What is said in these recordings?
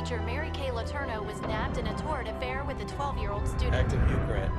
teacher Mary Kay Letourneau was nabbed in a torrid affair with a 12-year-old student. Actor Hugh Grant,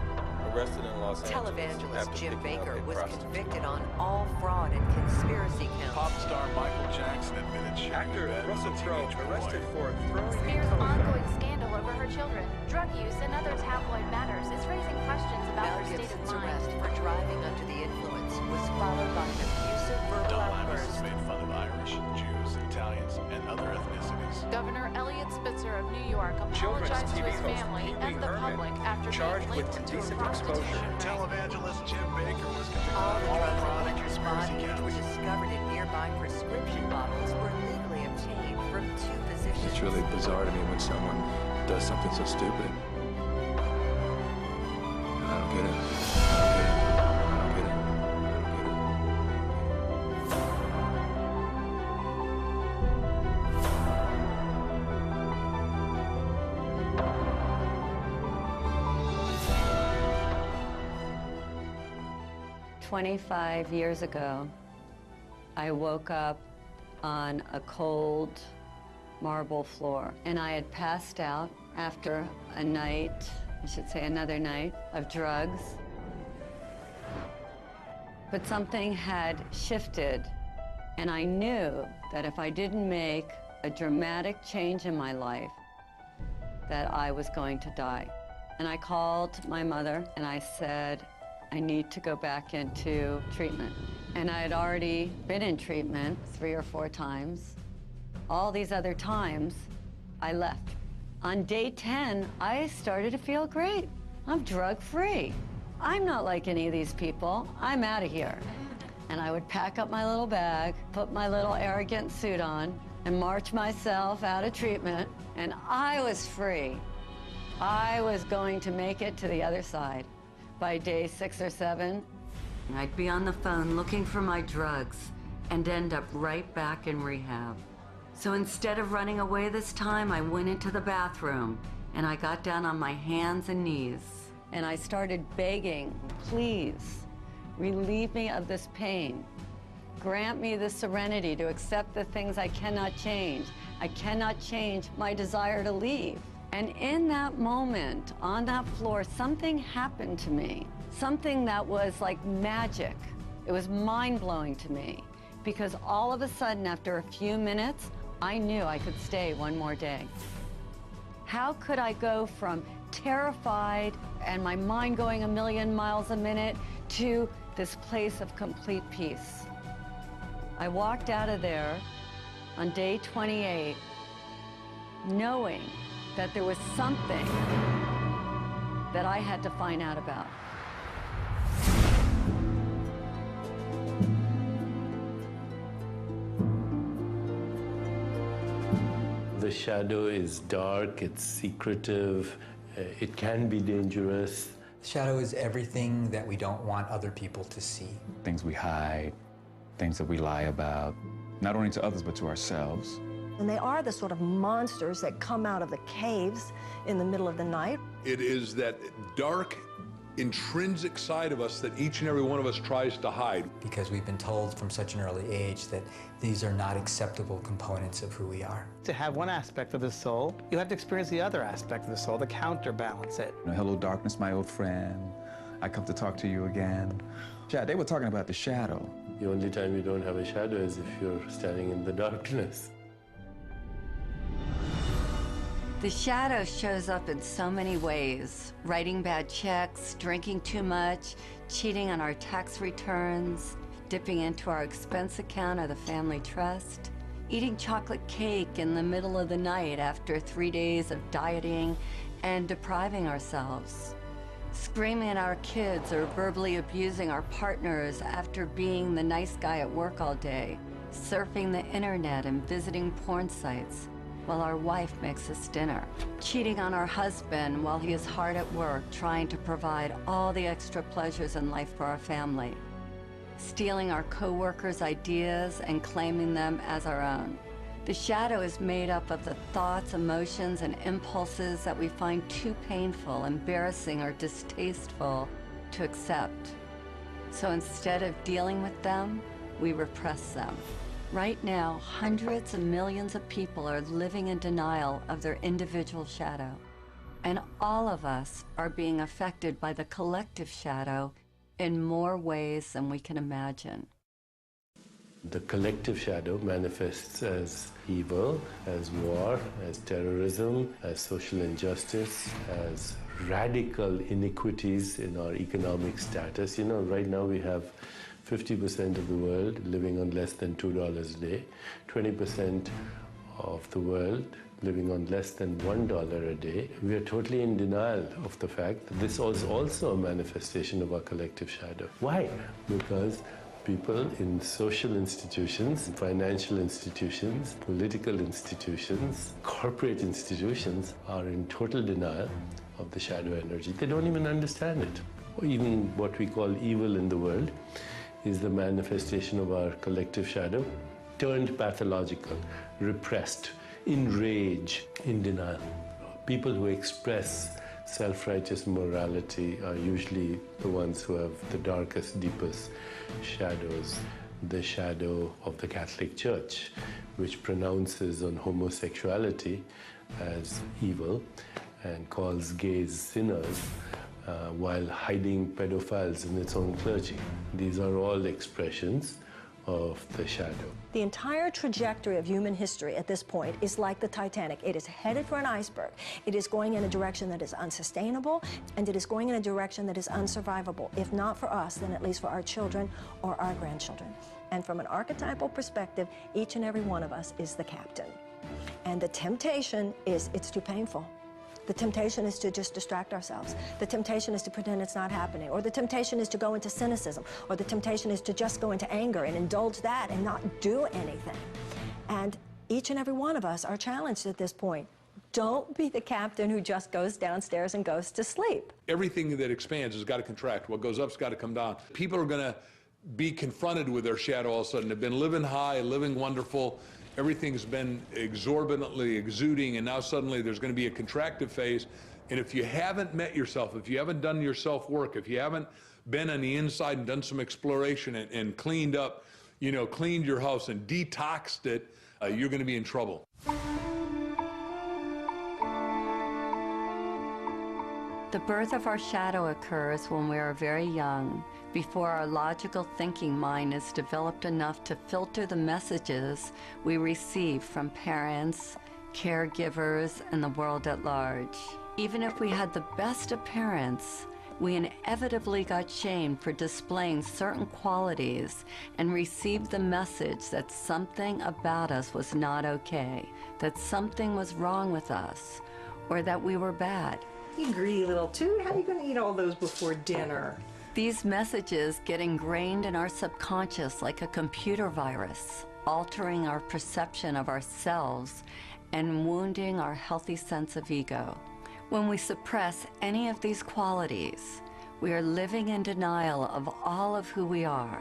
arrested in Los Angeles. Televangelist Jim Baker was convicted on all fraud and conspiracy counts. Pop star Michael Jackson admitted Actor Russell Crowe, arrested for throwing Spears' ongoing scandal over her children, drug use, and other tabloid matters is raising questions about Mel her state of Gibson's mind. arrest for driving under the influence was followed by an abusive verbal Don outburst. has made fun of Irish, Jews, Italians, and other ethnicities. Governor Elliot Spitzer of New York Children's apologized to TV his host family Pee Wee and the Herman, public after charged being with linked to a indecent prostitution exposure. ring. Televangelist Jim Baker was convicted All of the all drugs fraud in and his conspiracy body, which were counts. discovered in nearby prescription bottles, were legally obtained from two physicians. It's really bizarre to me when someone does something so stupid. I don't get it. I don't get it. I don't get it. I don't get it. 25 years ago, I woke up on a cold marble floor, and I had passed out after a night, I should say another night, of drugs. But something had shifted, and I knew that if I didn't make a dramatic change in my life, that I was going to die. And I called my mother and I said, I need to go back into treatment. And I had already been in treatment 3 or 4 times. All these other times, I left. On day 10, I started to feel great. I'm drug-free. I'm not like any of these people. I'm out of here. And I would pack up my little bag, put my little arrogant suit on, and march myself out of treatment, and I was free. I was going to make it to the other side. By day 6 or 7, I'd be on the phone looking for my drugs and end up right back in rehab. So instead of running away this time, I went into the bathroom and I got down on my hands and knees and I started begging, please, relieve me of this pain. Grant me the serenity to accept the things I cannot change. I cannot change my desire to leave. And in that moment, on that floor, something happened to me. Something that was like magic. It was mind-blowing to me. Because all of a sudden, after a few minutes, I knew I could stay one more day. How could I go from terrified and my mind going a million miles a minute to this place of complete peace? I walked out of there on day 28, knowing that there was something that I had to find out about. The shadow is dark, it's secretive, it can be dangerous. Shadow is everything that we don't want other people to see. Things we hide, things that we lie about, not only to others, but to ourselves. And they are the sort of monsters that come out of the caves in the middle of the night. It is that dark, intrinsic side of us that each and every one of us tries to hide. Because we've been told from such an early age that these are not acceptable components of who we are. To have one aspect of the soul, you have to experience the other aspect of the soul to counterbalance it. Hello, darkness, my old friend. I come to talk to you again. Yeah, they were talking about the shadow. The only time you don't have a shadow is if you're standing in the darkness. The shadow shows up in so many ways. Writing bad checks, drinking too much, cheating on our tax returns, dipping into our expense account or the family trust, eating chocolate cake in the middle of the night after 3 days of dieting and depriving ourselves, screaming at our kids or verbally abusing our partners after being the nice guy at work all day, surfing the internet and visiting porn sites while our wife makes us dinner, cheating on our husband while he is hard at work trying to provide all the extra pleasures in life for our family, stealing our co-workers' ideas and claiming them as our own. The shadow is made up of the thoughts, emotions, and impulses that we find too painful, embarrassing, or distasteful to accept. So instead of dealing with them, we repress them. Right now, hundreds of millions of people are living in denial of their individual shadow. And all of us are being affected by the collective shadow in more ways than we can imagine. The collective shadow manifests as evil, as war, as terrorism, as social injustice, as radical inequities in our economic status. You know, right now we have 50% of the world living on less than $2 a day, 20% of the world living on less than $1 a day. We are totally in denial of the fact that this is also a manifestation of our collective shadow. Why? Because people in social institutions, financial institutions, political institutions, corporate institutions are in total denial of the shadow energy. They don't even understand it. Or even what we call evil in the world is the manifestation of our collective shadow, turned pathological, repressed, in rage, in denial. People who express self-righteous morality are usually the ones who have the darkest, deepest shadows. The shadow of the Catholic Church, which pronounces on homosexuality as evil and calls gays sinners, while hiding pedophiles in its own clergy. These are all expressions of the shadow. The entire trajectory of human history at this point is like the Titanic. It is headed for an iceberg. It is going in a direction that is unsustainable, and it is going in a direction that is unsurvivable. If not for us, then at least for our children or our grandchildren. And from an archetypal perspective, each and every one of us is the captain. And the temptation is, it's too painful. The temptation is to just distract ourselves. The temptation is to pretend it's not happening. Or the temptation is to go into cynicism. Or the temptation is to just go into anger and indulge that and not do anything. And each and every one of us are challenged at this point. Don't be the captain who just goes downstairs and goes to sleep. Everything that expands has got to contract. What goes up's got to come down. People are going to be confronted with their shadow all of a sudden. They've been living high, living wonderful. Everything's been exorbitantly exuding, and now suddenly there's going to be a contractive phase. And if you haven't met yourself, if you haven't done your self-work, if you haven't been on the inside and done some exploration and cleaned up, you know, cleaned your house and detoxed it, you're going to be in trouble. The birth of our shadow occurs when we are very young, before our logical thinking mind is developed enough to filter the messages we receive from parents, caregivers, and the world at large. Even if we had the best of parents, we inevitably got shamed for displaying certain qualities and received the message that something about us was not okay, that something was wrong with us, or that we were bad. You greedy little toot, how are you going to eat all those before dinner? These messages get ingrained in our subconscious like a computer virus, altering our perception of ourselves and wounding our healthy sense of ego. When we suppress any of these qualities, we are living in denial of all of who we are.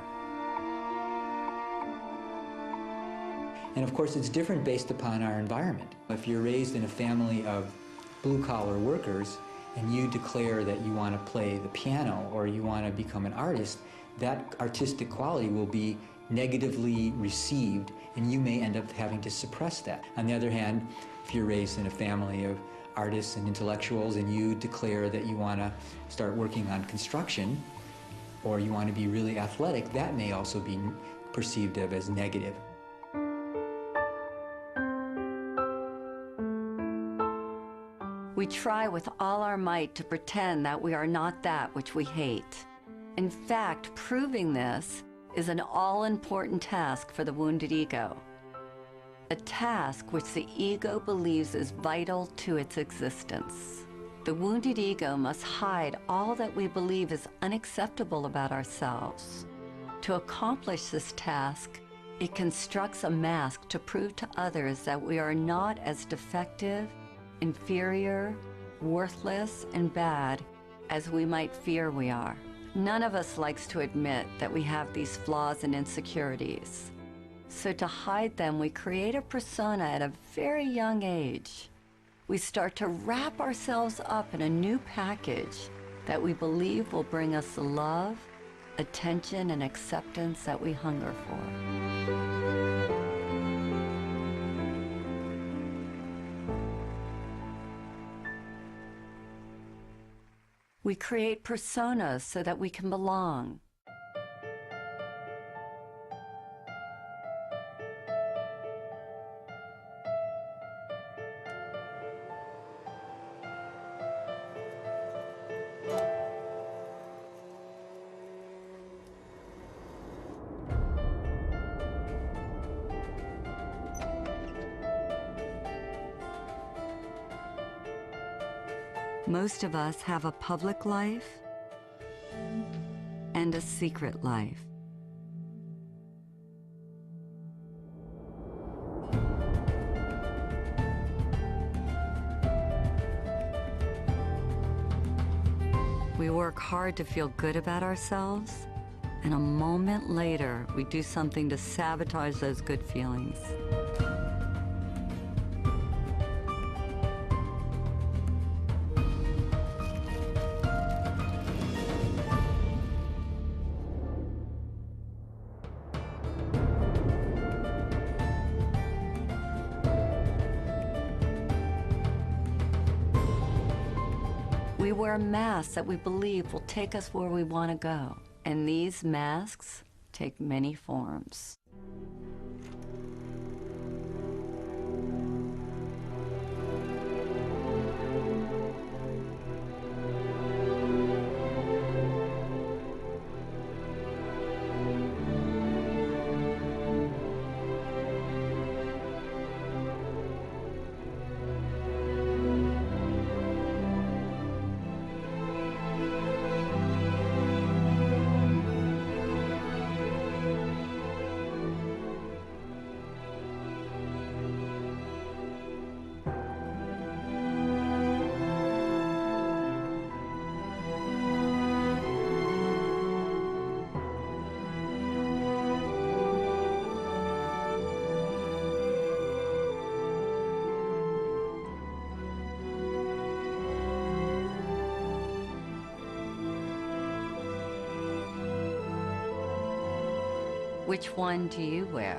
And of course, it's different based upon our environment. If you're raised in a family of blue-collar workers, and you declare that you want to play the piano or you want to become an artist, that artistic quality will be negatively received, and you may end up having to suppress that. On the other hand, if you're raised in a family of artists and intellectuals and you declare that you want to start working on construction or you want to be really athletic, that may also be perceived of as negative. We try with all our might to pretend that we are not that which we hate. In fact, proving this is an all-important task for the wounded ego. A task which the ego believes is vital to its existence. The wounded ego must hide all that we believe is unacceptable about ourselves. To accomplish this task, it constructs a mask to prove to others that we are not as defective, inferior, worthless, and bad as we might fear we are. None of us likes to admit that we have these flaws and insecurities. So to hide them, we create a persona at a very young age. We start to wrap ourselves up in a new package that we believe will bring us the love, attention, and acceptance that we hunger for. We create personas so that we can belong. Most of us have a public life and a secret life. We work hard to feel good about ourselves, and a moment later, we do something to sabotage those good feelings. We wear masks that we believe will take us where we want to go. And these masks take many forms. Which one do you wear?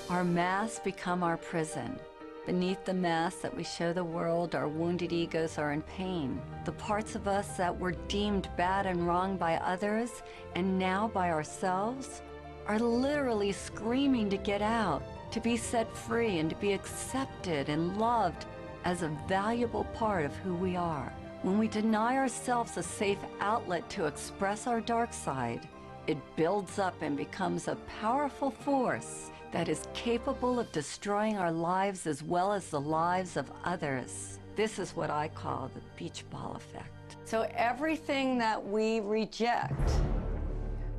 Our masks become our prison. Beneath the mask that we show the world, our wounded egos are in pain. The parts of us that were deemed bad and wrong by others, and now by ourselves, are literally screaming to get out, to be set free, and to be accepted and loved as a valuable part of who we are. When we deny ourselves a safe outlet to express our dark side, it builds up and becomes a powerful force that is capable of destroying our lives as well as the lives of others. This is what I call the beach ball effect. So everything that we reject,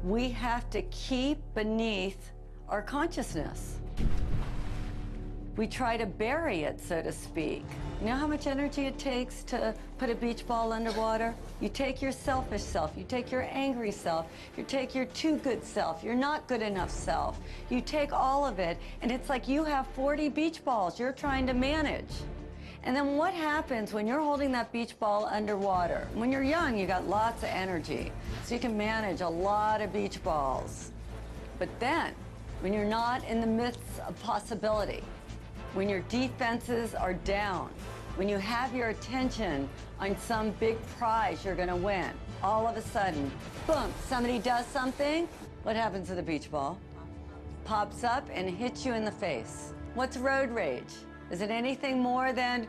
we have to keep beneath our consciousness. We try to bury it, so to speak. You know how much energy it takes to put a beach ball underwater? You take your selfish self, you take your angry self, you take your too good self, your not good enough self. You take all of it, and it's like you have 40 beach balls you're trying to manage. And then what happens when you're holding that beach ball underwater? When you're young, you got lots of energy, so you can manage a lot of beach balls. But then, when you're not in the midst of possibility, when your defenses are down, when you have your attention on some big prize you're gonna win, all of a sudden, boom, somebody does something, what happens to the beach ball? Pops up and hits you in the face. What's road rage? Is it anything more than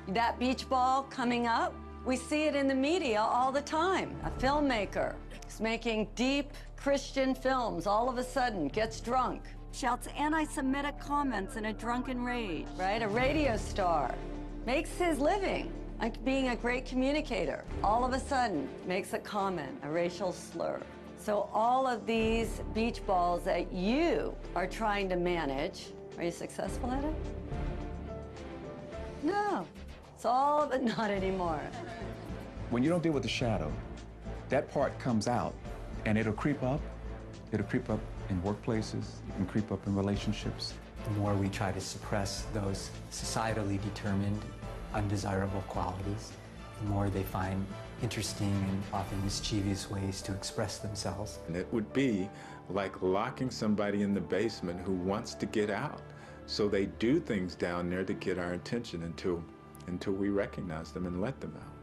that beach ball coming up? We see it in the media all the time. A filmmaker is making deep Christian films, all of a sudden gets drunk, shouts anti-Semitic comments in a drunken rage, right? A radio star makes his living like being a great communicator. All of a sudden makes a comment, a racial slur. So all of these beach balls that you are trying to manage, are you successful at it? No, it's all but not anymore. When you don't deal with the shadow, that part comes out and it'll creep up. It'll creep up in workplaces, it can creep up in relationships. The more we try to suppress those societally determined, undesirable qualities, the more they find interesting and often mischievous ways to express themselves. And it would be like locking somebody in the basement who wants to get out. So they do things down there to get our attention until we recognize them and let them out.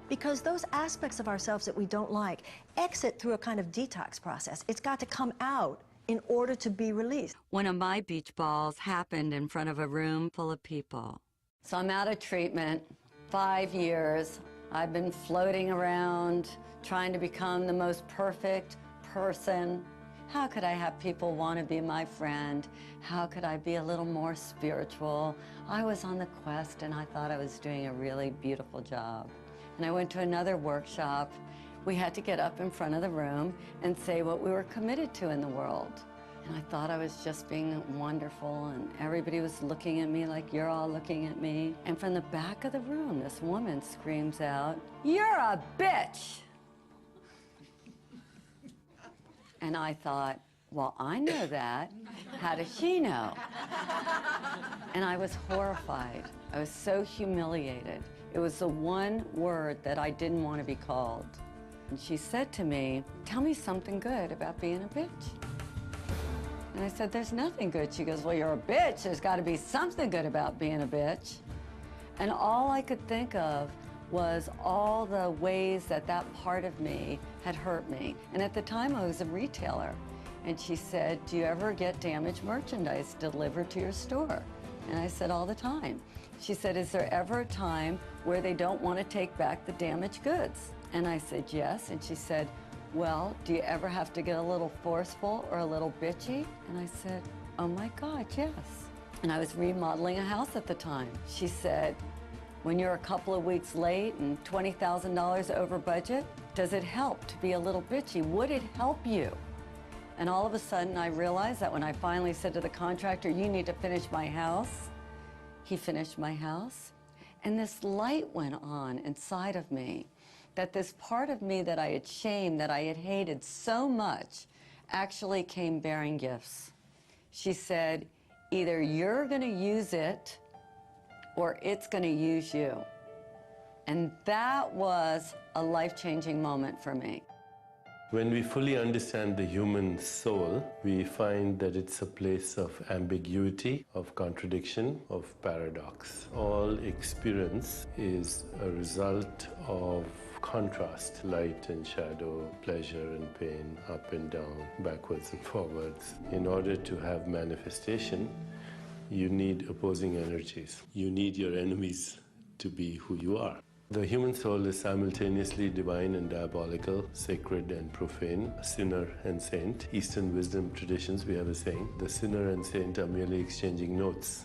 Because those aspects of ourselves that we don't like exit through a kind of detox process. It's got to come out in order to be released. One of my beach balls happened in front of a room full of people. So I'm out of treatment, 5 years. I've been floating around, trying to become the most perfect person. How could I have people want to be my friend? How could I be a little more spiritual? I was on the quest and I thought I was doing a really beautiful job. And I went to another workshop. We had to get up in front of the room and say what we were committed to in the world. And I thought I was just being wonderful, and everybody was looking at me like you're all looking at me. And from the back of the room, this woman screams out, "You're a bitch!" And I thought, well, I know that. How does she know? And I was horrified. I was so humiliated. It was the one word that I didn't want to be called. And she said to me, "Tell me something good about being a bitch." And I said, "There's nothing good." She goes, "Well, you're a bitch. There's got to be something good about being a bitch." And all I could think of was all the ways that that part of me had hurt me. And at the time, I was a retailer. And she said, "Do you ever get damaged merchandise delivered to your store?" And I said, "All the time." She said, "Is there ever a time where they don't want to take back the damaged goods?" And I said, "Yes." And she said, "Well, do you ever have to get a little forceful or a little bitchy?" And I said, "Oh my God, yes." And I was remodeling a house at the time. She said, "When you're a couple of weeks late and $20,000 over budget, does it help to be a little bitchy? Would it help you?" And all of a sudden, I realized that when I finally said to the contractor, "You need to finish my house," he finished my house. And this light went on inside of me, that this part of me that I had shamed, that I had hated so much, actually came bearing gifts. She said, "Either you're going to use it or it's going to use you." And that was a life-changing moment for me. When we fully understand the human soul, we find that it's a place of ambiguity, of contradiction, of paradox. All experience is a result of contrast, light and shadow, pleasure and pain, up and down, backwards and forwards. In order to have manifestation, you need opposing energies. You need your enemies to be who you are. The human soul is simultaneously divine and diabolical, sacred and profane, sinner and saint. Eastern wisdom traditions, we have a saying, the sinner and saint are merely exchanging notes.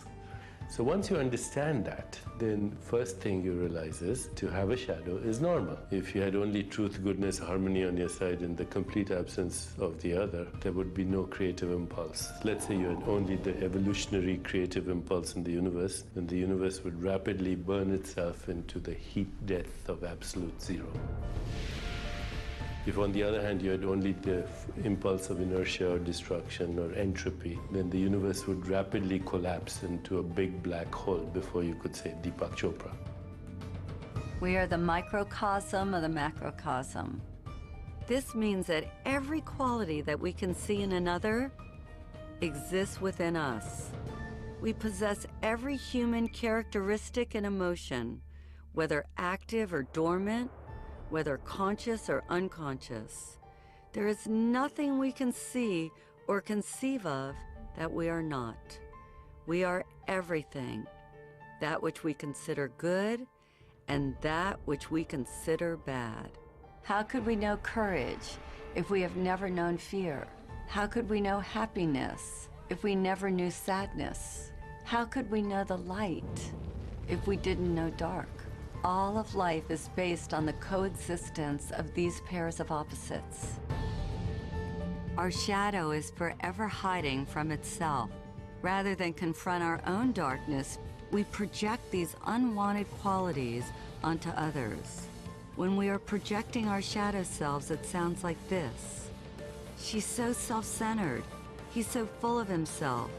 So once you understand that, then first thing you realize is to have a shadow is normal. If you had only truth, goodness, harmony on your side and the complete absence of the other, there would be no creative impulse. Let's say you had only the evolutionary creative impulse in the universe, then the universe would rapidly burn itself into the heat death of absolute zero. If, on the other hand, you had only the impulse of inertia or destruction or entropy, then the universe would rapidly collapse into a big black hole before you could say Deepak Chopra. We are the microcosm of the macrocosm. This means that every quality that we can see in another exists within us. We possess every human characteristic and emotion, whether active or dormant, whether conscious or unconscious. There is nothing we can see or conceive of that we are not. We are everything, that which we consider good and that which we consider bad. How could we know courage if we have never known fear? How could we know happiness if we never knew sadness? How could we know the light if we didn't know dark? All of life is based on the coexistence of these pairs of opposites. Our shadow is forever hiding from itself. Rather than confront our own darkness, we project these unwanted qualities onto others. When we are projecting our shadow selves, it sounds like this. "She's so self-centered. He's so full of himself.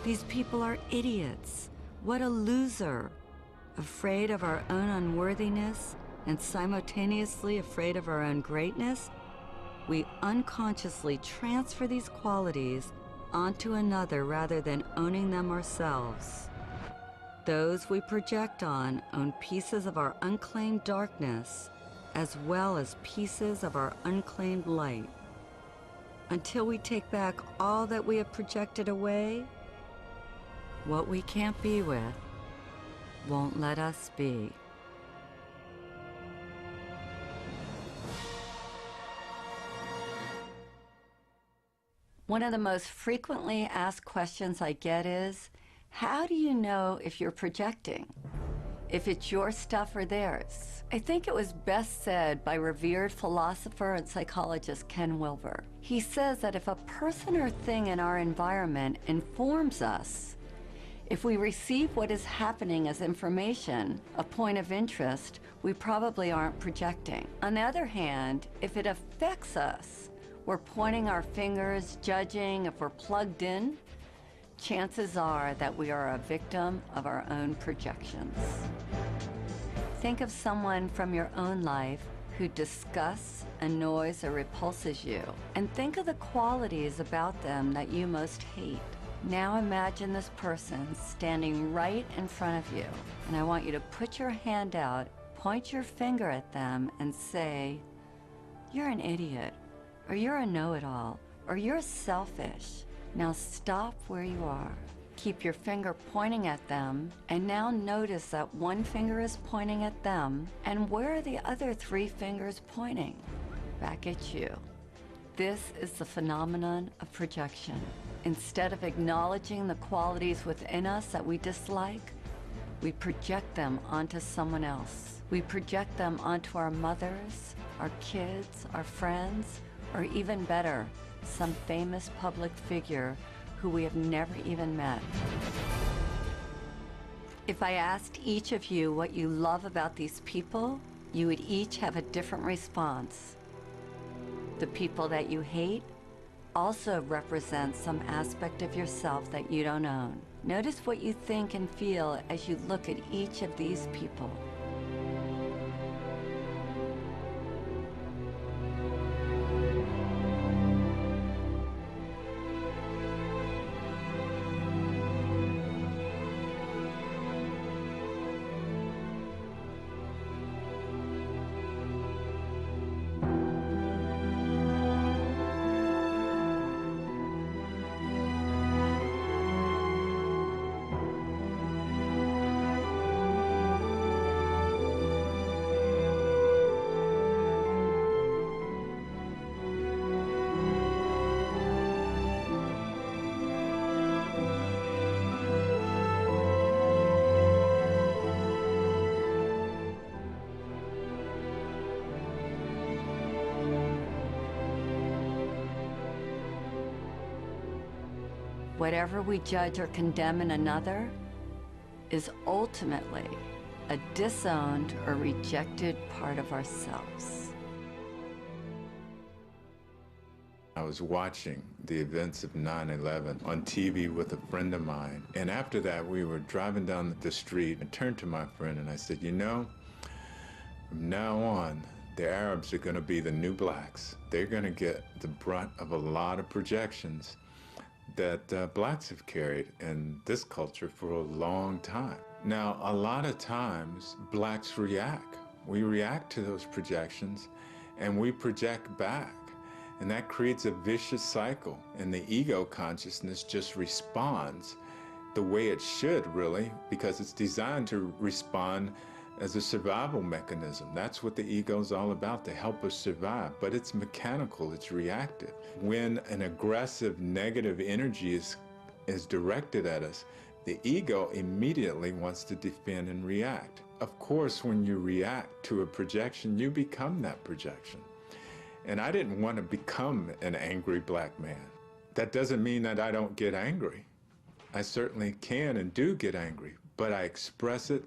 These people are idiots. What a loser." Afraid of our own unworthiness and simultaneously afraid of our own greatness, we unconsciously transfer these qualities onto another rather than owning them ourselves. Those we project on own pieces of our unclaimed darkness as well as pieces of our unclaimed light. Until we take back all that we have projected away, what we can't be with won't let us be. One of the most frequently asked questions I get is, how do you know if you're projecting? If it's your stuff or theirs? I think it was best said by revered philosopher and psychologist Ken Wilber. He says that if a person or thing in our environment informs us, if we receive what is happening as information, a point of interest, we probably aren't projecting. On the other hand, if it affects us, we're pointing our fingers, judging if we're plugged in, chances are that we are a victim of our own projections. Think of someone from your own life who disgusts, annoys, or repulses you, and think of the qualities about them that you most hate. Now imagine this person standing right in front of you, and I want you to put your hand out, point your finger at them, and say, "You're an idiot," or "You're a know-it-all," or "You're selfish." Now stop where you are. Keep your finger pointing at them, and now notice that one finger is pointing at them, and where are the other 3 fingers pointing? Back at you. This is the phenomenon of projection. Instead of acknowledging the qualities within us that we dislike, we project them onto someone else. We project them onto our mothers, our kids, our friends, or even better, some famous public figure who we have never even met. If I asked each of you what you love about these people, you would each have a different response. The people that you hate also represent some aspect of yourself that you don't own. Notice what you think and feel as you look at each of these people. Whatever we judge or condemn in another is ultimately a disowned or rejected part of ourselves. I was watching the events of 9/11 on TV with a friend of mine, and after that we were driving down the street. I turned to my friend and I said, "You know, from now on, the Arabs are going to be the new blacks. They're going to get the brunt of a lot of projections that blacks have carried in this culture for a long time." Now, a lot of times, blacks react. We react to those projections, and we project back. And that creates a vicious cycle, and the ego consciousness just responds the way it should, really, because it's designed to respond as a survival mechanism. That's what the ego is all about, to help us survive. But it's mechanical, it's reactive. When an aggressive, negative energy is directed at us, the ego immediately wants to defend and react. Of course, when you react to a projection, you become that projection. And I didn't want to become an angry black man. That doesn't mean that I don't get angry. I certainly can and do get angry, but I express it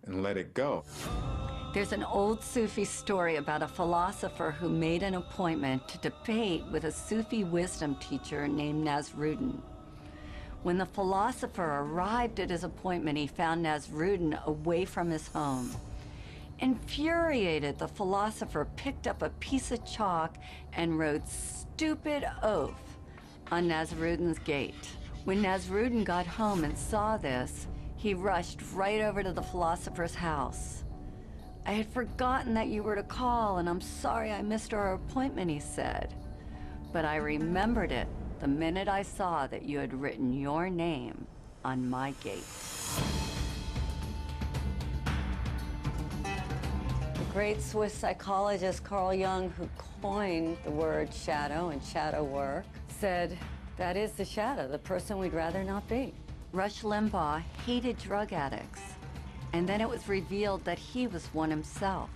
and let it go. There's an old Sufi story about a philosopher who made an appointment to debate with a Sufi wisdom teacher named Nasruddin. When the philosopher arrived at his appointment, he found Nasruddin away from his home. Infuriated, the philosopher picked up a piece of chalk and wrote "stupid oaf" on Nasrudin's gate. When Nasrudin got home and saw this, he rushed right over to the philosopher's house. "I had forgotten that you were to call, and I'm sorry I missed our appointment," he said. "But I remembered it the minute I saw that you had written your name on my gate." The great Swiss psychologist Carl Jung, who coined the word shadow and shadow work, said, "That is the shadow, the person we'd rather not be." Rush Limbaugh hated drug addicts, and then it was revealed that he was one himself.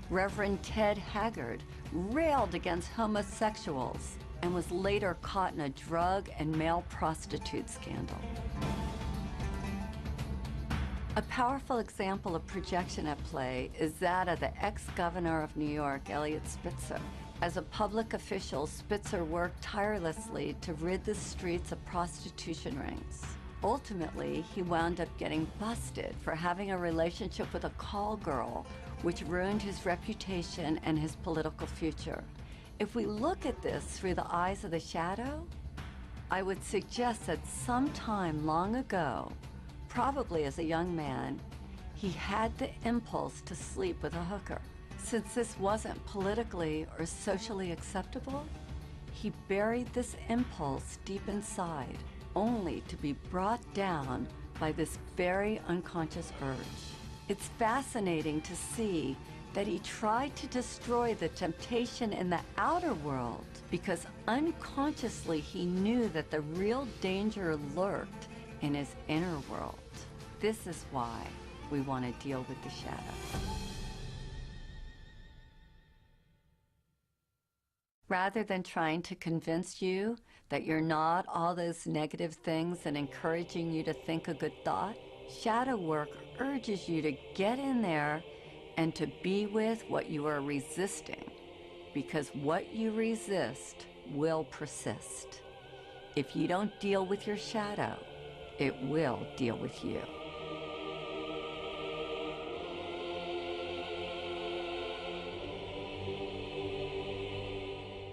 Reverend Ted Haggard railed against homosexuals and was later caught in a drug and male prostitute scandal. A powerful example of projection at play is that of the ex-governor of New York, Eliot Spitzer. As a public official, Spitzer worked tirelessly to rid the streets of prostitution rings. Ultimately, he wound up getting busted for having a relationship with a call girl, which ruined his reputation and his political future. If we look at this through the eyes of the shadow, I would suggest that sometime long ago, probably as a young man, he had the impulse to sleep with a hooker. Since this wasn't politically or socially acceptable, he buried this impulse deep inside, only to be brought down by this very unconscious urge. It's fascinating to see that he tried to destroy the temptation in the outer world because unconsciously he knew that the real danger lurked in his inner world. This is why we want to deal with the shadow. Rather than trying to convince you that you're not all those negative things and encouraging you to think a good thought, shadow work urges you to get in there and to be with what you are resisting, because what you resist will persist. If you don't deal with your shadow, it will deal with you.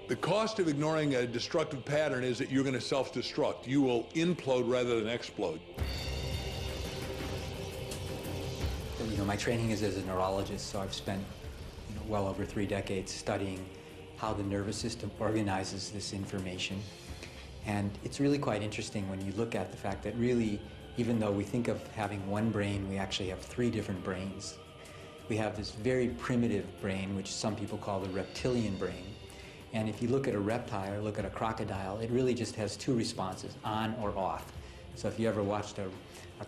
The cost of ignoring a destructive pattern is that you're going to self-destruct. You will implode rather than explode. You know, my training is as a neurologist, so I've spent well over 3 decades studying how the nervous system organizes this information. And it's really quite interesting when you look at the fact that really, even though we think of having one brain, we actually have 3 different brains. We have this very primitive brain, which some people call the reptilian brain. And if you look at a reptile or look at a crocodile, it really just has 2 responses, on or off. So if you ever watched a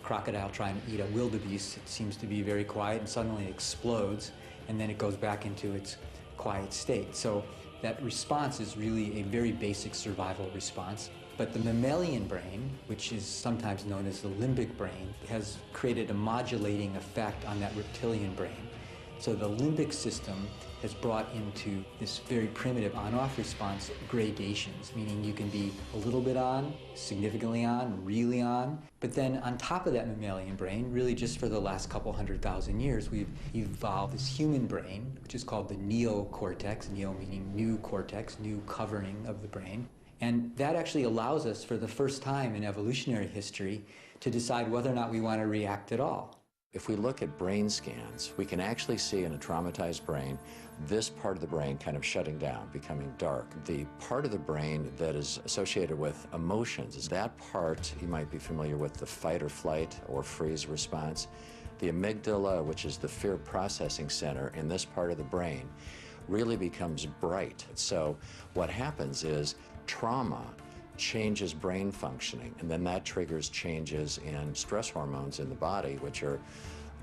crocodile try and eat a wildebeest, it seems to be very quiet and suddenly explodes, and then it goes back into its quiet state. So that response is really a very basic survival response. But the mammalian brain, which is sometimes known as the limbic brain, has created a modulating effect on that reptilian brain. So the limbic system has brought into this very primitive on-off response gradations, meaning you can be a little bit on, significantly on, really on. But then on top of that mammalian brain, really just for the last couple 100,000 years, we've evolved this human brain, which is called the neocortex, neo meaning new cortex, new covering of the brain. And that actually allows us, for the first time in evolutionary history, to decide whether or not we want to react at all. If we look at brain scans, we can actually see in a traumatized brain this part of the brain kind of shutting down, becoming dark. The part of the brain that is associated with emotions is that part, you might be familiar with the fight or flight or freeze response. The amygdala, which is the fear processing center in this part of the brain, really becomes bright. So what happens is trauma changes brain functioning, and then that triggers changes in stress hormones in the body, which are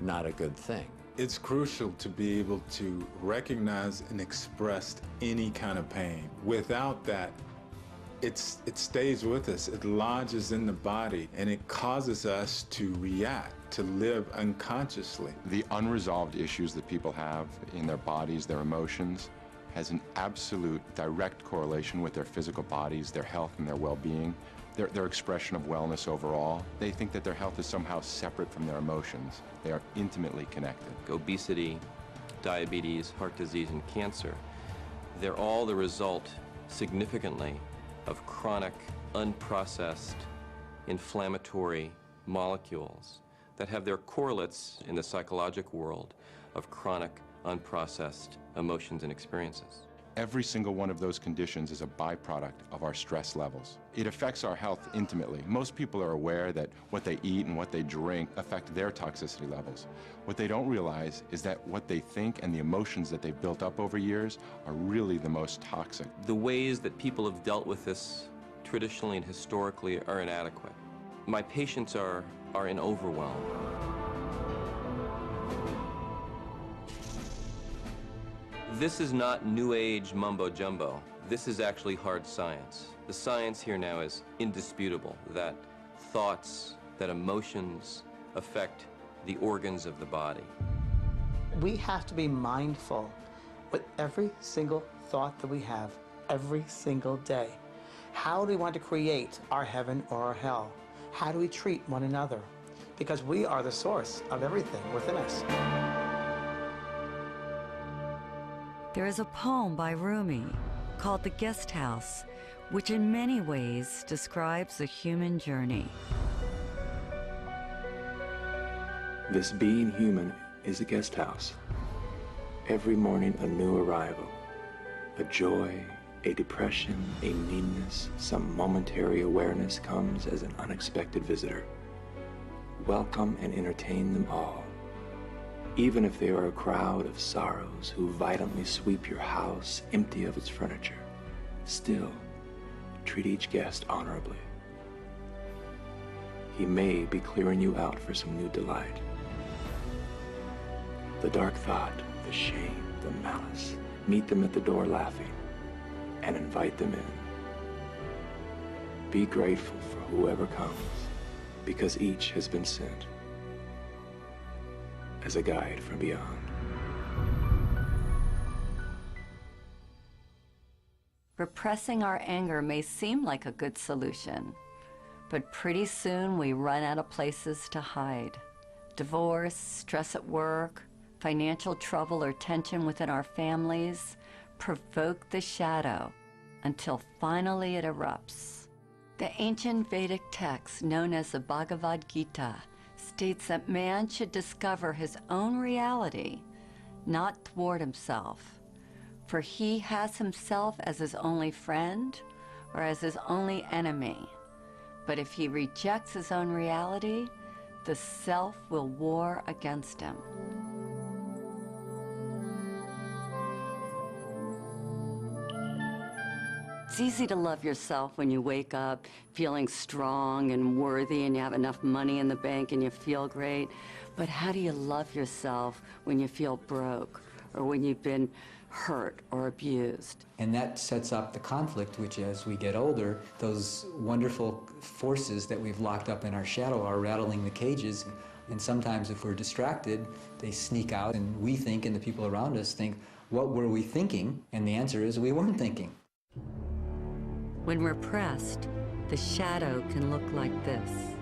not a good thing. It's crucial to be able to recognize and express any kind of pain. Without that, it stays with us, it lodges in the body, and it causes us to react, to live unconsciously. The unresolved issues that people have in their bodies, their emotions, has an absolute direct correlation with their physical bodies, their health and their well-being, their expression of wellness overall. They think that their health is somehow separate from their emotions. They are intimately connected. Obesity, diabetes, heart disease, and cancer, they're all the result, significantly, of chronic, unprocessed, inflammatory molecules that have their correlates in the psychological world of chronic, unprocessed emotions and experiences. Every single one of those conditions is a byproduct of our stress levels. It affects our health intimately. Most people are aware that what they eat and what they drink affect their toxicity levels. What they don't realize is that what they think and the emotions that they've built up over years are really the most toxic. The ways that people have dealt with this traditionally and historically are inadequate. My patients are in overwhelm. This is not new age mumbo jumbo. This is actually hard science. The science here now is indisputable, that thoughts, that emotions affect the organs of the body. We have to be mindful with every single thought that we have every single day. How do we want to create our heaven or our hell? How do we treat one another? Because we are the source of everything within us. There is a poem by Rumi called The Guest House, which in many ways describes the human journey. This being human is a guest house. Every morning a new arrival, a joy, a depression, a meanness, some momentary awareness comes as an unexpected visitor. Welcome and entertain them all. Even if they are a crowd of sorrows who violently sweep your house empty of its furniture, still treat each guest honorably. He may be clearing you out for some new delight. The dark thought, the shame, the malice, meet them at the door laughing and invite them in. Be grateful for whoever comes, because each has been sent as a guide from beyond. Repressing our anger may seem like a good solution, but pretty soon we run out of places to hide. Divorce, stress at work, financial trouble or tension within our families provoke the shadow until finally it erupts. The ancient Vedic text known as the Bhagavad Gita states that man should discover his own reality, not thwart himself, for he has himself as his only friend or as his only enemy. But if he rejects his own reality, the self will war against him. It's easy to love yourself when you wake up feeling strong and worthy and you have enough money in the bank and you feel great. But how do you love yourself when you feel broke or when you've been hurt or abused? And that sets up the conflict, which as we get older, those wonderful forces that we've locked up in our shadow are rattling the cages. And sometimes if we're distracted, they sneak out and we think, and the people around us think, what were we thinking? And the answer is we weren't thinking. When repressed, the shadow can look like this.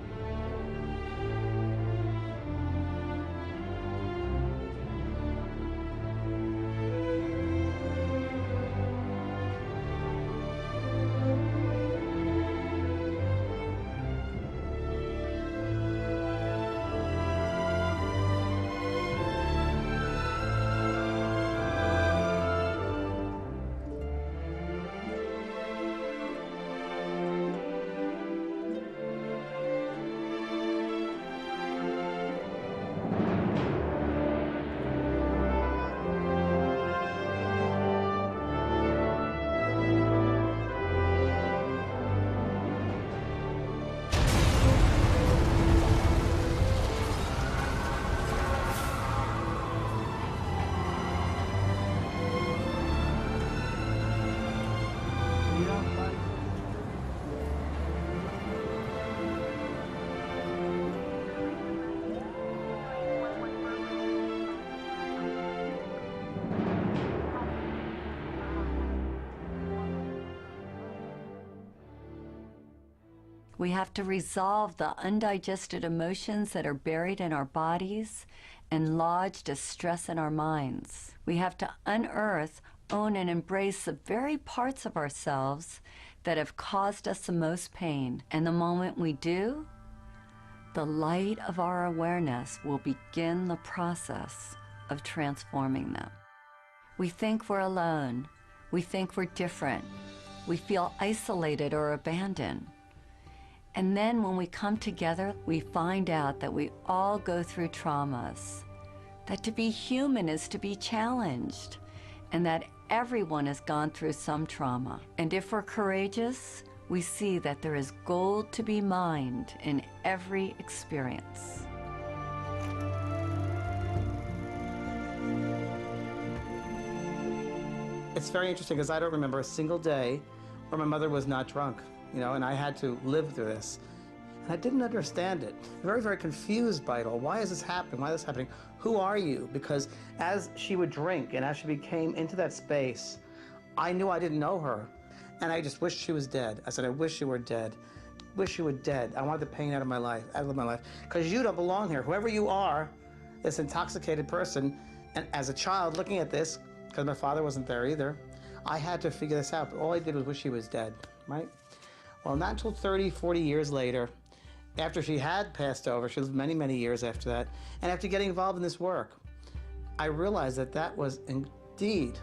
We have to resolve the undigested emotions that are buried in our bodies and lodged as stress in our minds. We have to unearth, own, and embrace the very parts of ourselves that have caused us the most pain. And the moment we do, the light of our awareness will begin the process of transforming them. We think we're alone. We think we're different. We feel isolated or abandoned. And then when we come together, we find out that we all go through traumas, that to be human is to be challenged, and that everyone has gone through some trauma. And if we're courageous, we see that there is gold to be mined in every experience. It's very interesting because I don't remember a single day where my mother was not drunk, and I had to live through this. And I didn't understand it. Very, very confused by it all. Why is this happening? Why is this happening? Who are you? Because as she would drink and as she became into that space, I knew I didn't know her. And I just wished she was dead. I said, I wish you were dead. Wish you were dead. I want the pain out of my life, Because you don't belong here. Whoever you are, this intoxicated person, and as a child looking at this, because my father wasn't there either, I had to figure this out. But all I did was wish she was dead, right? Well, not until 30, 40 years later, after she had passed over, she lived many, many years after that, and after getting involved in this work, I realized that that was indeed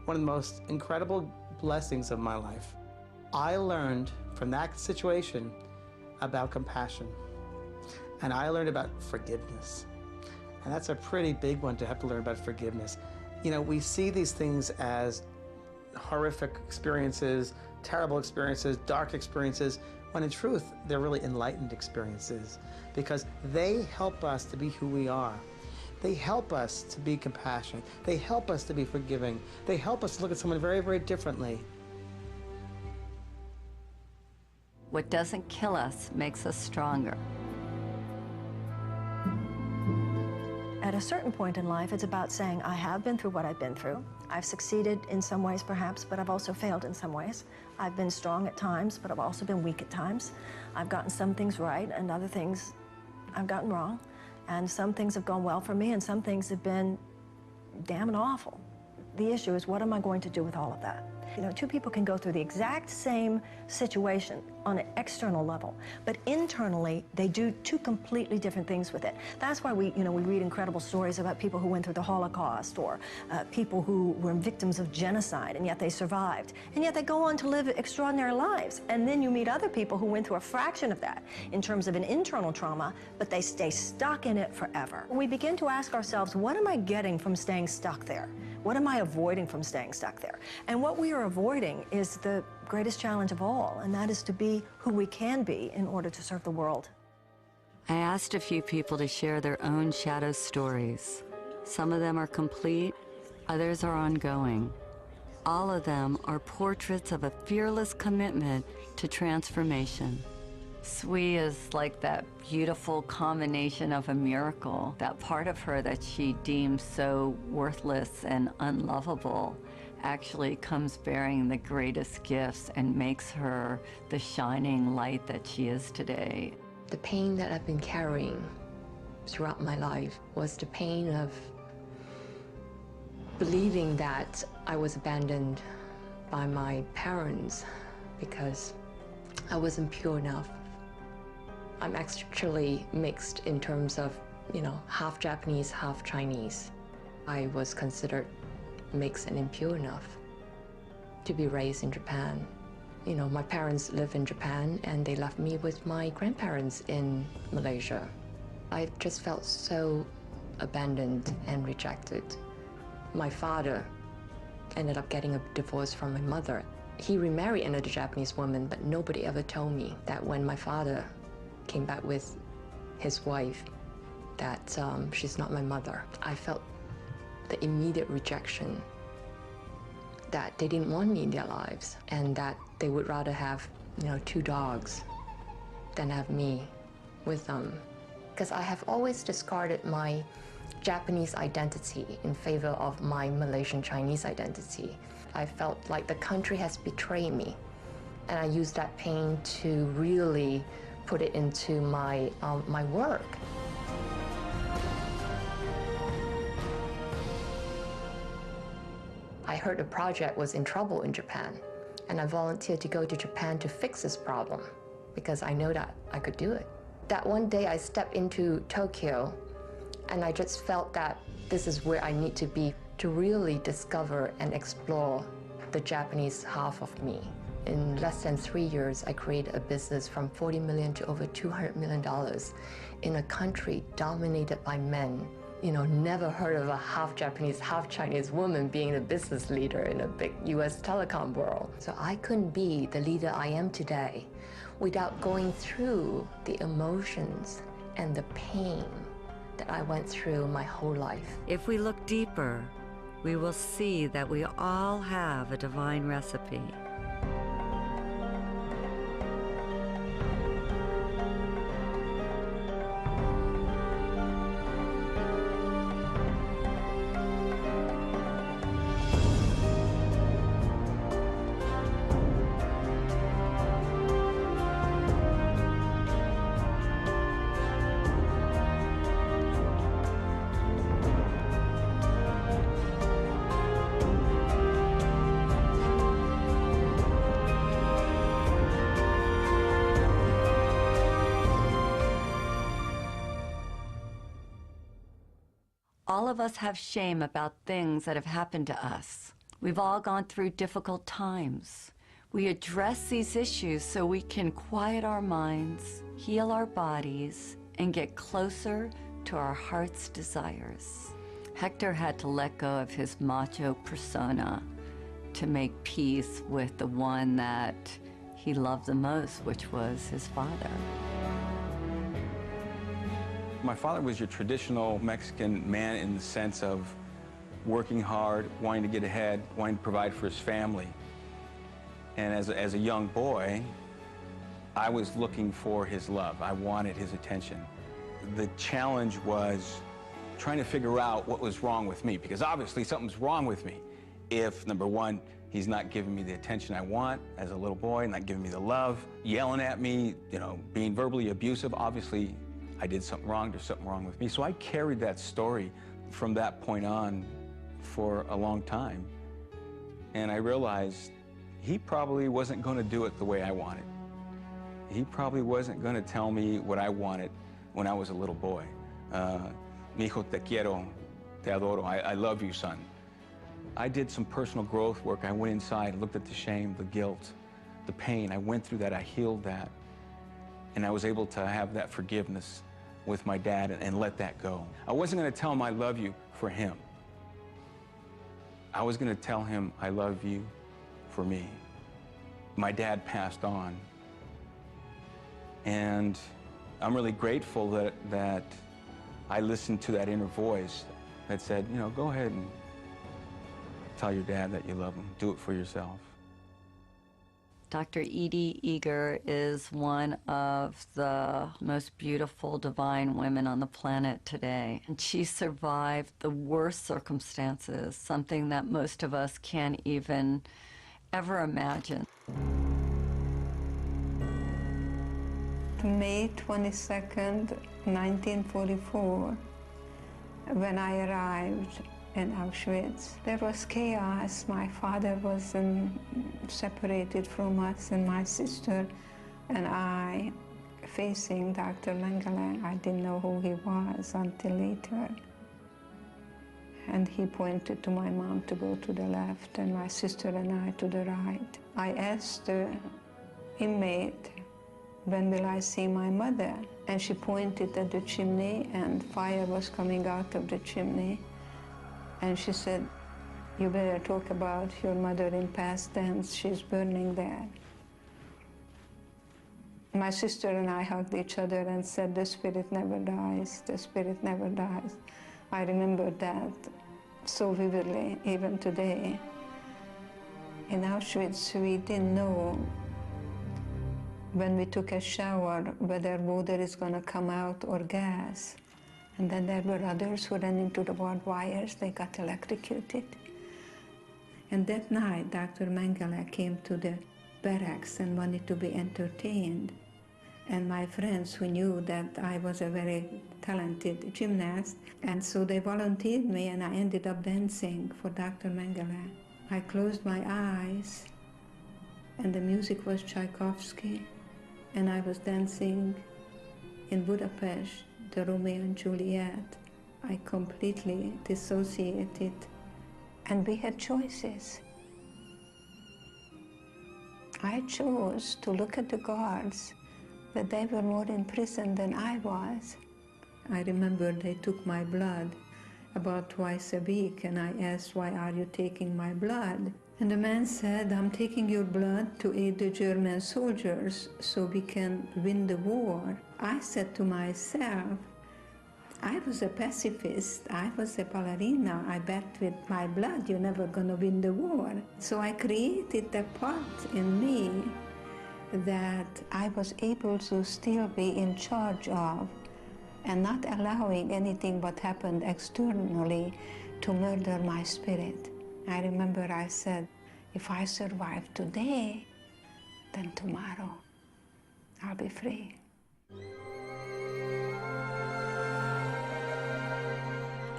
one of the most incredible blessings of my life. I learned from that situation about compassion, and I learned about forgiveness. And that's a pretty big one to have to learn about forgiveness. We see these things as horrific experiences, terrible experiences, dark experiences, when in truth, they're really enlightened experiences because they help us to be who we are. They help us to be compassionate. They help us to be forgiving. They help us to look at someone very, very differently. What doesn't kill us makes us stronger. At a certain point in life, it's about saying, I have been through what I've been through. I've succeeded in some ways, perhaps, but I've also failed in some ways. I've been strong at times, but I've also been weak at times. I've gotten some things right, and other things I've gotten wrong. And some things have gone well for me, and some things have been damn awful. The issue is, what am I going to do with all of that? Two people can go through the exact same situation on an external level, but internally, they do two completely different things with it. That's why we read incredible stories about people who went through the Holocaust or people who were victims of genocide, and yet they survived. And yet they go on to live extraordinary lives. And then you meet other people who went through a fraction of that in terms of an internal trauma, but they stay stuck in it forever. We begin to ask ourselves, what am I getting from staying stuck there? What am I avoiding from staying stuck there? And what we are avoiding is the greatest challenge of all, and that is to be who we can be in order to serve the world. I asked a few people to share their own shadow stories. Some of them are complete, others are ongoing. All of them are portraits of a fearless commitment to transformation. Sui is like that beautiful combination of a miracle, that part of her that she deems so worthless and unlovable actually comes bearing the greatest gifts and makes her the shining light that she is today. The pain that I've been carrying throughout my life was the pain of believing that I was abandoned by my parents because I wasn't pure enough. I'm actually mixed in terms of, half Japanese, half Chinese. I was considered mixed and impure enough to be raised in Japan. My parents live in Japan and they left me with my grandparents in Malaysia. I just felt so abandoned and rejected. My father ended up getting a divorce from my mother. He remarried another Japanese woman, but nobody ever told me that when my father came back with his wife, that she's not my mother. I felt the immediate rejection, that they didn't want me in their lives, and that they would rather have, 2 dogs than have me with them. Because I have always discarded my Japanese identity in favor of my Malaysian Chinese identity. I felt like the country has betrayed me, and I used that pain to really put it into my work. I heard the project was in trouble in Japan, And I volunteered to go to Japan to fix this problem because I know that I could do it. That one day I stepped into Tokyo and I just felt that this is where I need to be to really discover and explore the Japanese half of me. In less than 3 years, I created a business from $40 million to over $200 million in a country dominated by men. You know, never heard of a half Japanese, half Chinese woman being a business leader in a big US telecom world. So I couldn't be the leader I am today without going through the emotions and the pain that I went through my whole life. If we look deeper, we will see that we all have a divine recipe. All of us have shame about things that have happened to us. We've all gone through difficult times. We address these issues so we can quiet our minds, heal our bodies, and get closer to our heart's desires. Hector had to let go of his macho persona to make peace with the one that he loved the most, which was his father. My father was your traditional Mexican man in the sense of working hard, wanting to get ahead, wanting to provide for his family. And as a young boy, I was looking for his love. I wanted his attention. The challenge was trying to figure out what was wrong with me, because obviously something's wrong with me. If, number one, he's not giving me the attention I want as a little boy, not giving me the love, yelling at me, you know, being verbally abusive, obviously I did something wrong, there's something wrong with me. So I carried that story from that point on for a long time. And I realized he probably wasn't going to do it the way I wanted. He probably wasn't going to tell me what I wanted when I was a little boy. Mi hijo te quiero, te adoro, I love you, son. I did some personal growth work. I went inside, looked at the shame, the guilt, the pain. I went through that, I healed that. And I was able to have that forgiveness with my dad and let that go. I wasn't going to tell him I love you for him. I was going to tell him I love you for me. My dad passed on. And I'm really grateful that I listened to that inner voice that said, you know, go ahead and tell your dad that you love him. Do it for yourself. Dr. Edie Eger is one of the most beautiful, divine women on the planet today. And she survived the worst circumstances, something that most of us can't even ever imagine. May 22nd, 1944, when I arrived in Auschwitz, there was chaos. My father was separated from us, and my sister and I facing Dr. Mengele. I didn't know who he was until later. And he pointed to my mom to go to the left, and my sister and I to the right. I asked the inmate, when will I see my mother? And she pointed at the chimney, and fire was coming out of the chimney. And she said, you better talk about your mother in past tense. She's burning there. My sister and I hugged each other and said, the spirit never dies. The spirit never dies. I remember that so vividly, even today. In Auschwitz, we didn't know when we took a shower whether water is going to come out or gas. And then there were others who ran into the barbed wires. They got electrocuted. And that night, Dr. Mengele came to the barracks and wanted to be entertained. And my friends who knew that I was a very talented gymnast, and so they volunteered me, and I ended up dancing for Dr. Mengele. I closed my eyes, and the music was Tchaikovsky, and I was dancing in Budapest, the Romeo and Juliet. I completely dissociated, and we had choices. I chose to look at the guards, that they were more in prison than I was. I remember they took my blood about twice a week, and I asked, why are you taking my blood? And the man said, I'm taking your blood to aid the German soldiers so we can win the war. I said to myself, I was a pacifist, I was a ballerina, I bet with my blood you're never gonna win the war. So I created a part in me that I was able to still be in charge of and not allowing anything what happened externally to murder my spirit. I remember I said, if I survive today, then tomorrow I'll be free.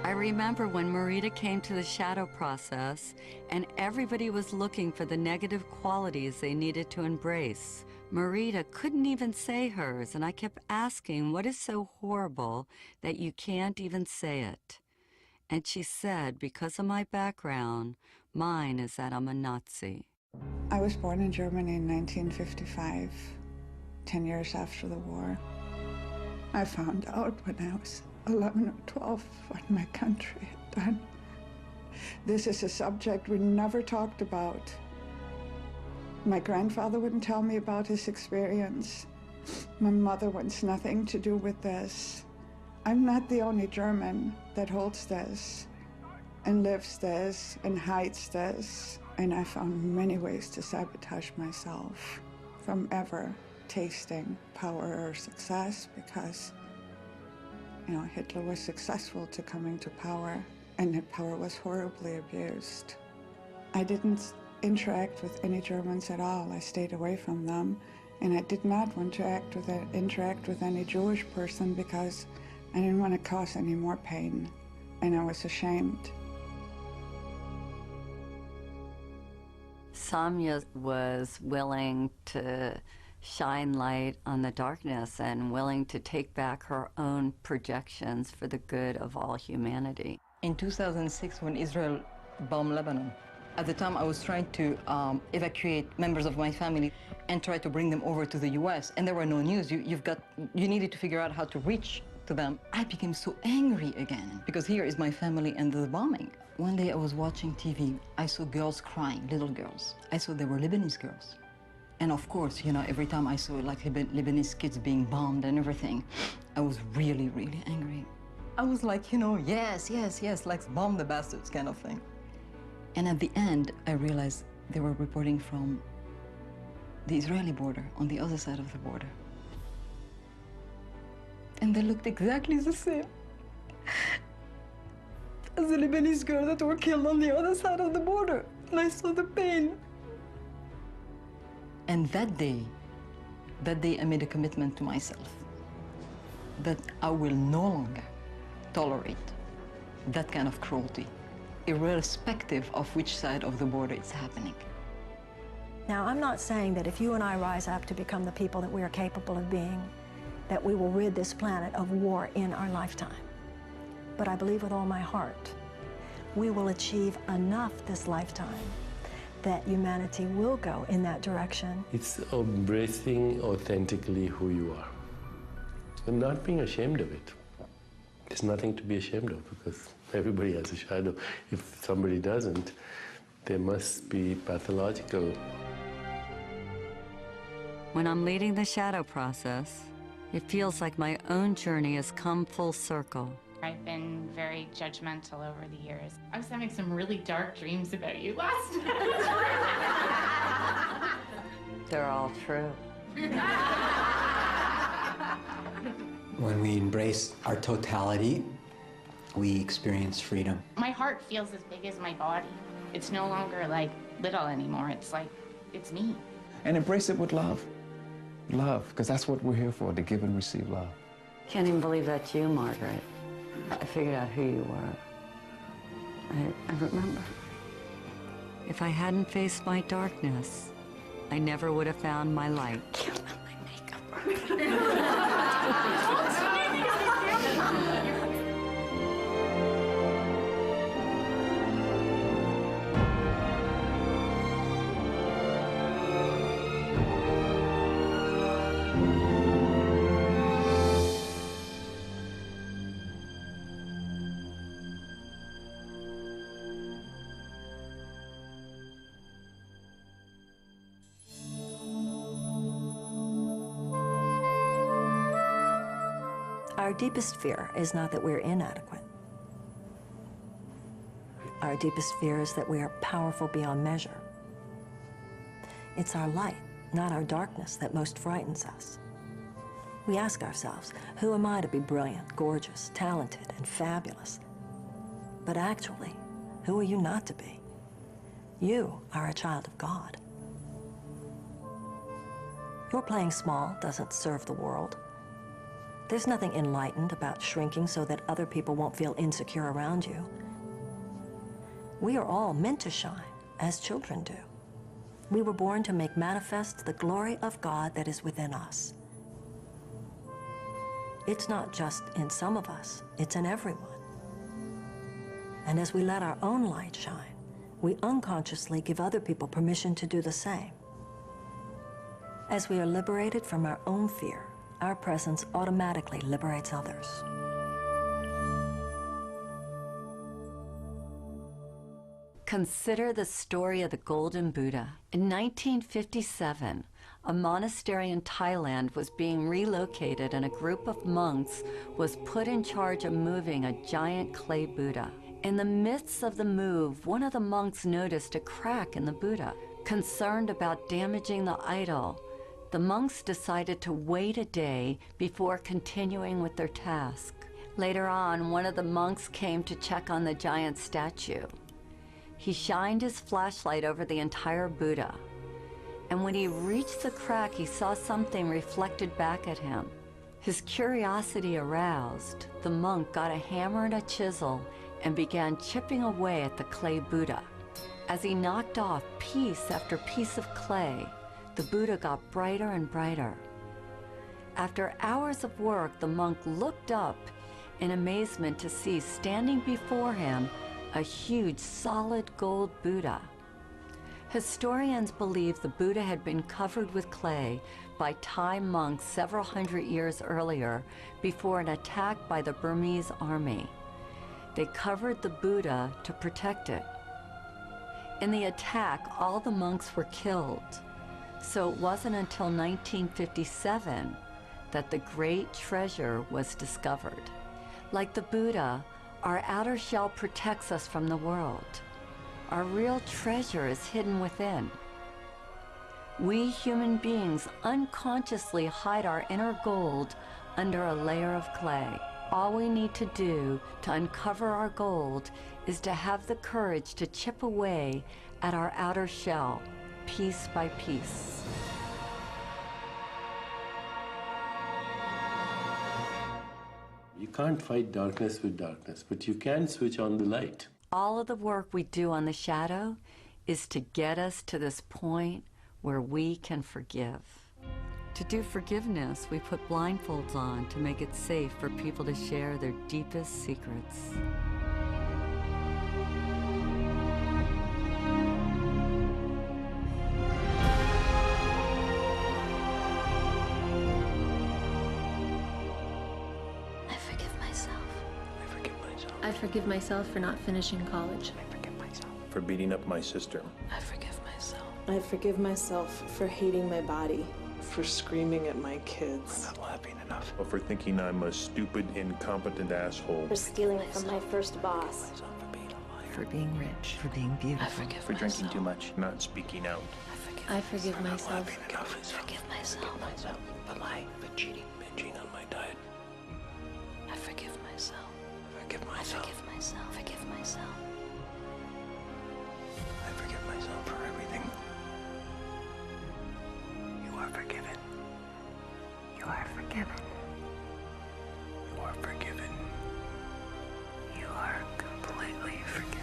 I remember when Marita came to the shadow process and everybody was looking for the negative qualities they needed to embrace. Marita couldn't even say hers, and I kept asking, what is so horrible that you can't even say it? And she said, because of my background, mine is that I'm a Nazi. I was born in Germany in 1955, 10 years after the war. I found out when I was 11 or 12 what my country had done. This is a subject we never talked about. My grandfather wouldn't tell me about his experience. My mother wants nothing to do with this. I'm not the only German that holds this and lives this and hides this. And I found many ways to sabotage myself from ever tasting power or success, because you know, Hitler was successful to coming to power, and that power was horribly abused. I didn't interact with any Germans at all. I stayed away from them, and I did not want to interact with any Jewish person because I didn't want to cause any more pain, and I was ashamed. Samya was willing to shine light on the darkness and willing to take back her own projections for the good of all humanity. In 2006, when Israel bombed Lebanon, at the time I was trying to evacuate members of my family and try to bring them over to the US, and there were no news. You needed to figure out how to reach to them. I became so angry again, because here is my family and the bombing. One day I was watching TV, I saw girls crying, little girls. I saw they were Lebanese girls. And of course, you know, every time I saw like Lebanese kids being bombed and everything, I was really, really angry. I was like, you know, yes, yes, yes, like bomb the bastards kind of thing. And at the end, I realized they were reporting from the Israeli border, on the other side of the border. And they looked exactly the same as the Lebanese girl that were killed on the other side of the border. And I saw the pain. And that day I made a commitment to myself that I will no longer tolerate that kind of cruelty, irrespective of which side of the border it's happening. Now, I'm not saying that if you and I rise up to become the people that we are capable of being, that we will rid this planet of war in our lifetime. But I believe with all my heart, we will achieve enough this lifetime that humanity will go in that direction. It's embracing authentically who you are and not being ashamed of it. There's nothing to be ashamed of, because everybody has a shadow. If somebody doesn't, they must be pathological. When I'm leading the shadow process, it feels like my own journey has come full circle. I've been very judgmental over the years. I was having some really dark dreams about you last night. They're all true. When we embrace our totality, we experience freedom. My heart feels as big as my body. It's no longer like little anymore. It's like, it's me. And embrace it with love. Love, because that's what we're here for, to give and receive love. Can't even believe that's you, Margaret. I figured out who you were. I remember. If I hadn't faced my darkness, I never would have found my light. Our deepest fear is not that we're inadequate. Our deepest fear is that we are powerful beyond measure. It's our light, not our darkness, that most frightens us. We ask ourselves, who am I to be brilliant, gorgeous, talented, and fabulous? But actually, who are you not to be? You are a child of God. Your playing small doesn't serve the world. There's nothing enlightened about shrinking so that other people won't feel insecure around you. We are all meant to shine, as children do. We were born to make manifest the glory of God that is within us. It's not just in some of us, it's in everyone. And as we let our own light shine, we unconsciously give other people permission to do the same. As we are liberated from our own fear, our presence automatically liberates others. Consider the story of the Golden Buddha. In 1957, a monastery in Thailand was being relocated and a group of monks was put in charge of moving a giant clay Buddha. In the midst of the move, one of the monks noticed a crack in the Buddha. Concerned about damaging the idol, the monks decided to wait a day before continuing with their task. Later on, one of the monks came to check on the giant statue. He shined his flashlight over the entire Buddha, and when he reached the crack, he saw something reflected back at him. His curiosity aroused, the monk got a hammer and a chisel and began chipping away at the clay Buddha. As he knocked off piece after piece of clay, the Buddha got brighter and brighter. After hours of work, the monk looked up in amazement to see standing before him a huge solid gold Buddha. Historians believe the Buddha had been covered with clay by Thai monks several hundred years earlier before an attack by the Burmese army. They covered the Buddha to protect it. In the attack, all the monks were killed. So it wasn't until 1957 that the great treasure was discovered. Like the Buddha, our outer shell protects us from the world. Our real treasure is hidden within. We human beings unconsciously hide our inner gold under a layer of clay. All we need to do to uncover our gold is to have the courage to chip away at our outer shell, piece by piece. You can't fight darkness with darkness, but you can switch on the light. All of the work we do on the shadow is to get us to this point where we can forgive. To do forgiveness, we put blindfolds on to make it safe for people to share their deepest secrets. I forgive myself for not finishing college. I forgive myself for beating up my sister. I forgive myself. I forgive myself for hating my body. For screaming at my kids. For not laughing enough. Or for thinking I'm a stupid, incompetent asshole. For stealing from my first boss. For being rich. For being beautiful. For drinking too much. Not speaking out. I forgive myself. I forgive myself. For lying, for cheating, binging on my diet. I forgive myself. Forgive myself. Forgive myself. Forgive myself. I forgive myself for everything. You are forgiven. You are forgiven. You are forgiven. You are completely forgiven.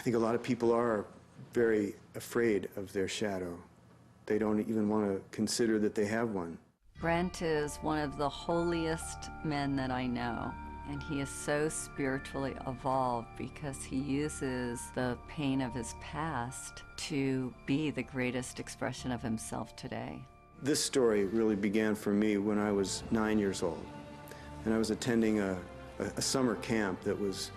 think a lot of people are very afraid of their shadow. They don't even want to consider that they have one. Brent is one of the holiest men that I know, and he is so spiritually evolved because he uses the pain of his past to be the greatest expression of himself today. This story really began for me when I was 9 years old, and I was attending a summer camp that was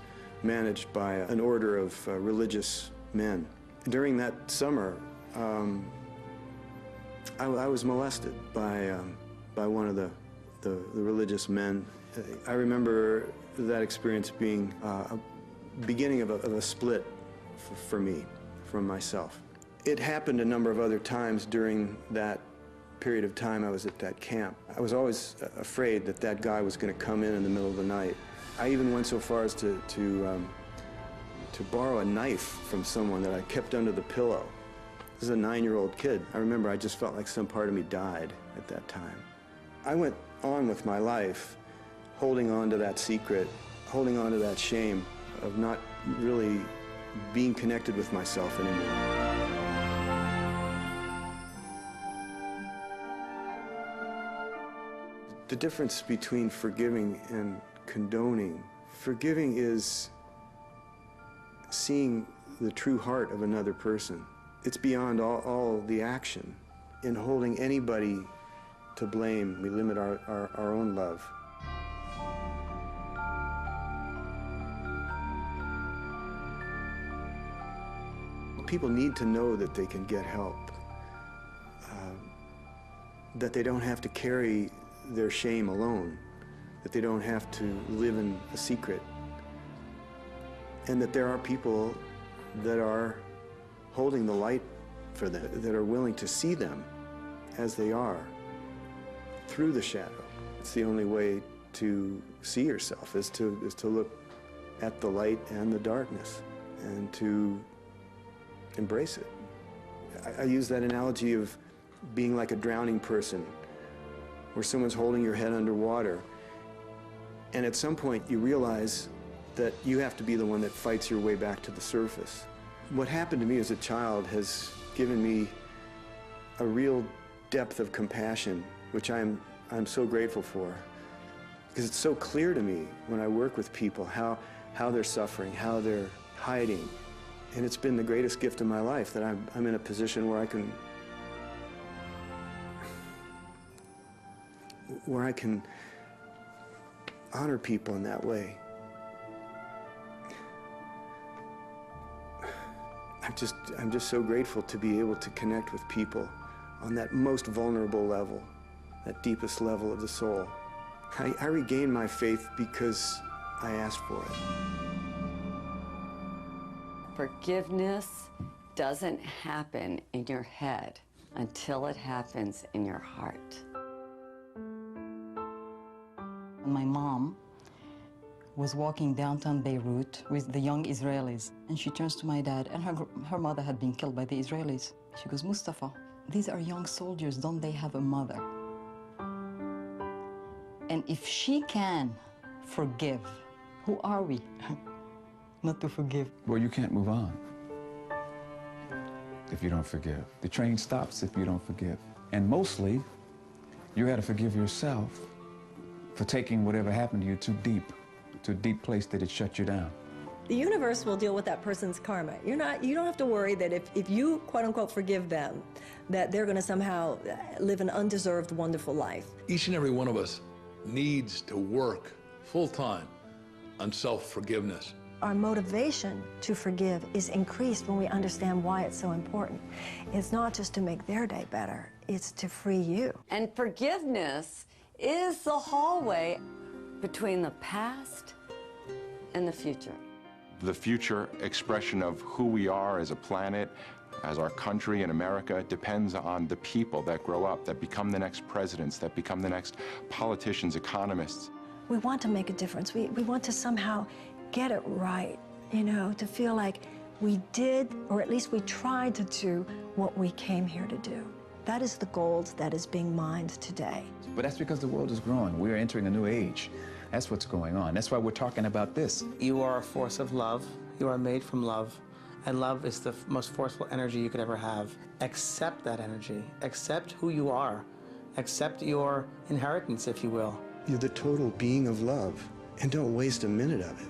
managed by an order of religious men. During that summer, I was molested by one of the religious men. I remember that experience being a beginning of a split for me from myself. It happened a number of other times during that period of time I was at that camp. I was always afraid that that guy was going to come in the middle of the night. I even went so far as to borrow a knife from someone that I kept under the pillow. This is a 9-year-old kid. I remember I just felt like some part of me died at that time. I went on with my life, holding on to that secret, holding on to that shame of not really being connected with myself anymore. The difference between forgiving and condoning. Forgiving is seeing the true heart of another person. It's beyond all the action. In holding anybody to blame, we limit our own love. People need to know that they can get help, that they don't have to carry their shame alone, that they don't have to live in a secret, and that there are people that are holding the light for them, that are willing to see them as they are through the shadow. It's the only way to see yourself, is to look at the light and the darkness and to embrace it. I use that analogy of being like a drowning person, where someone's holding your head underwater, and at some point you realize that you have to be the one that fights your way back to the surface. What happened to me as a child has given me a real depth of compassion, which I'm so grateful for, because it's so clear to me when I work with people how they're suffering, how they're hiding. And it's been the greatest gift of my life that I'm in a position where I can honor people in that way. I'm just so grateful to be able to connect with people on that most vulnerable level, that deepest level of the soul. I regained my faith because I asked for it. Forgiveness doesn't happen in your head until it happens in your heart. My mom was walking downtown Beirut with the young Israelis, and she turns to my dad, and her mother had been killed by the Israelis. She goes, "Mustafa, these are young soldiers, don't they have a mother?" And if she can forgive, who are we not to forgive? Well, you can't move on if you don't forgive. The train stops if you don't forgive. And mostly, you got to forgive yourself for taking whatever happened to you too deep, to a deep place that it shut you down. The universe will deal with that person's karma. You don't have to worry that if you, quote unquote, forgive them, that they're going to somehow live an undeserved, wonderful life. Each and every one of us needs to work full-time on self-forgiveness. Our motivation to forgive is increased when we understand why it's so important. It's not just to make their day better, it's to free you. And forgiveness is the hallway between the past and the future. The future expression of who we are as a planet, as our country in America, depends on the people that grow up, that become the next presidents, that become the next politicians, economists. We want to make a difference. We want to somehow get it right, to feel like we did, or at least we tried to do what we came here to do. That is the gold that is being mined today. But that's because the world is growing. We're entering a new age. That's what's going on. That's why we're talking about this. You are a force of love. You are made from love. And love is the most forceful energy you could ever have. Accept that energy. Accept who you are. Accept your inheritance, if you will. You're the total being of love, and don't waste a minute of it.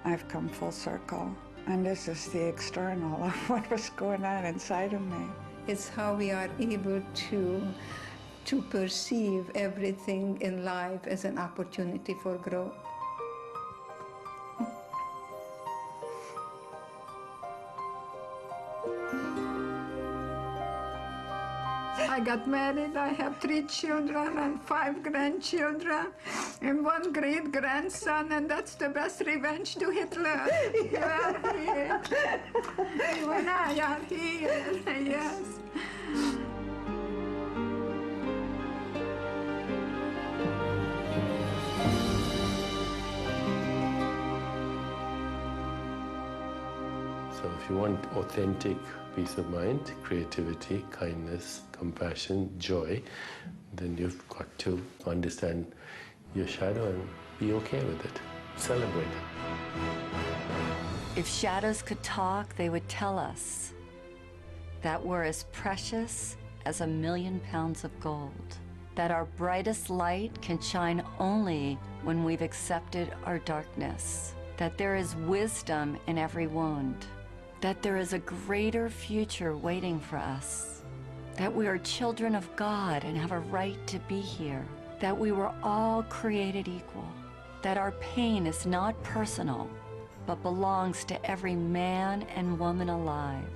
I've come full circle, and this is the external of what was going on inside of me. It's how we are able to perceive everything in life as an opportunity for growth. I got married, I have 3 children and 5 grandchildren and 1 great-grandson, and that's the best revenge to Hitler. You are here. You and I are here, yes. So if you want authentic peace of mind, creativity, kindness, compassion, joy, then you've got to understand your shadow and be okay with it. Celebrate it. If shadows could talk, they would tell us that we're as precious as 1,000,000 pounds of gold, that our brightest light can shine only when we've accepted our darkness, that there is wisdom in every wound, that there is a greater future waiting for us, that we are children of God and have a right to be here, that we were all created equal, that our pain is not personal, but belongs to every man and woman alive,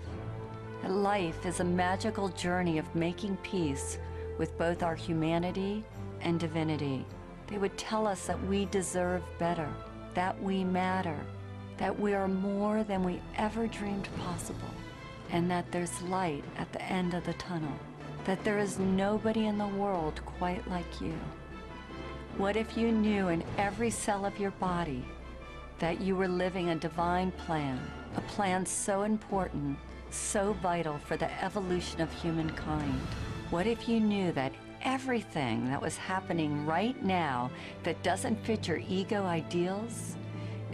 that life is a magical journey of making peace with both our humanity and divinity. They would tell us that we deserve better, that we matter, that we are more than we ever dreamed possible, and that there's light at the end of the tunnel, that there is nobody in the world quite like you. What if you knew in every cell of your body that you were living a divine plan, a plan so important, so vital for the evolution of humankind? What if you knew that everything that was happening right now that doesn't fit your ego ideals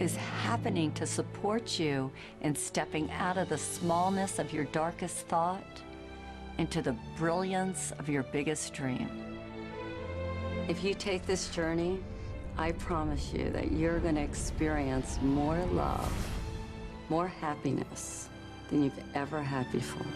is happening to support you in stepping out of the smallness of your darkest thought into the brilliance of your biggest dream? If you take this journey, I promise you that you're going to experience more love, more happiness than you've ever had before.